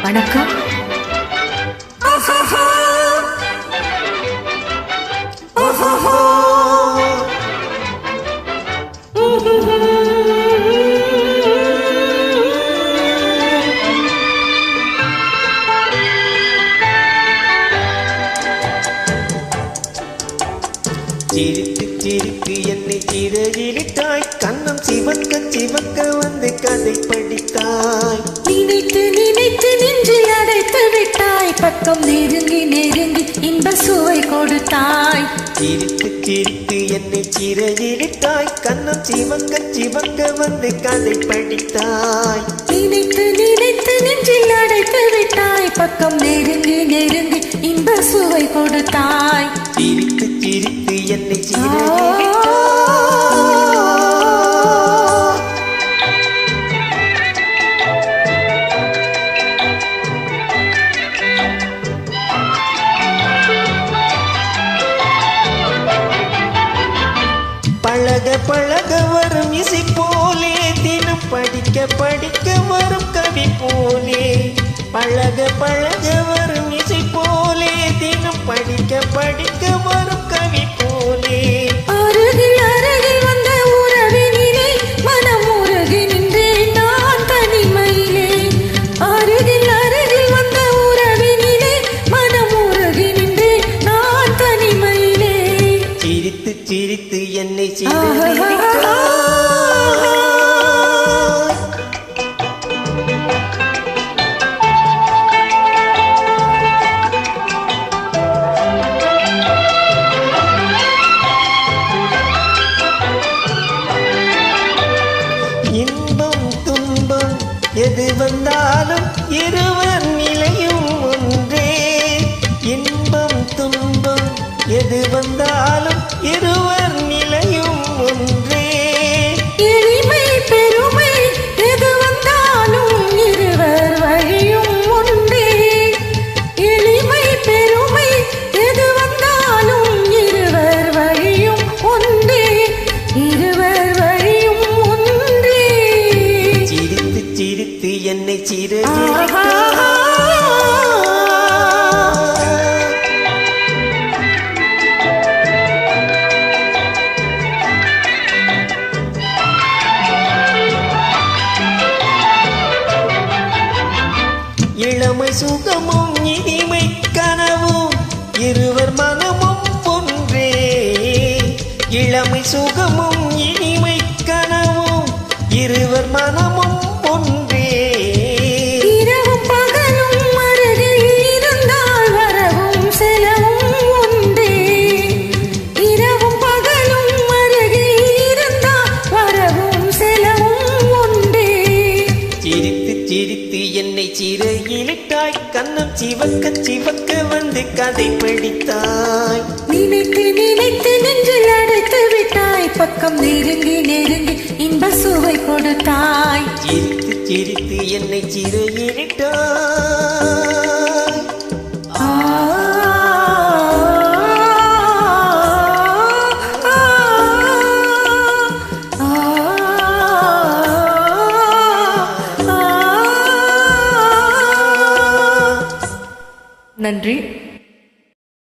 வணக்கம். சிரித்து சிரித்து என்னை சிறகிலிட்டாய், கண்ணம் சிவக்க சிவக்க வந்து கதை படித்தாய். நினைத்து நினைத்து நெஞ்சில் அடைத்து விட்டாய், பக்கம் நெருங்கி நெருங்கி இன்ப சுவை கொடுத்தாய். சிரித்து சிரித்து என்னை சிறகிலிட்டாய், கண்ணம் சிவக்க சிவக்க வந்து கதை படித்தாய். நினைத்து நினைத்து நெஞ்சில் அடைத்து விட்டாய், பக்கம் நெருங்கி நெருங்கி இன்ப சுவை கொடுத்தாய். சிரித்து சிரித்து என்னை சிறகிலிட்டாய். பழக பழக வரும் இசை போலே, தினம் படிக்க படிக்க வரும் கவி போலே. பழக பழக வரும் இசை போலே, தினம் படிக்க படிக்க வரும் கவி போலே. அருகில் அருகில் வந்த உறவினிலே மனம் உருகி நின்றேன் நான் தனிமையிலே. அருகில் அருகில் வந்த உறவினிலே மனம் உருகி நின்றேன் நான் தனிமையிலே. சிரித்து சிரித்து என்னை சிறகிலிட்டாய். இன்பம் துன்பம் எது வந்தாலும் இருவர் நிலையும் ஒன்றே. இன்பம் துன்பம் எது வந்தாலும் இருவர் நிலையும் ஒன்றே. எளிமை பெருமை எது வந்தாலும் இருவர் வழியும் ஒன்றே. எளிமை பெருமை எது வந்தாலும் இருவர் வழியும் ஒன்றே. இருவர் வழியும் ஒன்றே. சிரித்து சிரித்து என்னை சிறகிலிட்டாய். இளமை சுகமும் இனிமை கனவும் இருவர் மனமும் ஒன்றே. இளமை சுகமும் இனிமை கனவும் இருவர் மனமும் ஒன்றே. இரவும் பகலும் அருகில் இருந்தால் வரவும் செலவும் ஒன்றே. இரவும் பகலும் அருகில் இருந்தால் வரவும் செலவும் ஒன்றே. சிரித்து சிரித்து என்னை சிறகிலிட்டாய், கண்ணம் சிவக்க சிவக்க வந்து கதை படித்தாய். நினைத்து நினைத்து நெஞ்சில் அடைத்து விட்டாய், பக்கம் நெருங்கி நெருங்கி இன்ப சுவை கொடுத்தாய். சிரித்து சிரித்து என்னை சிறகிலிட்டாய். ஆ நன்றி.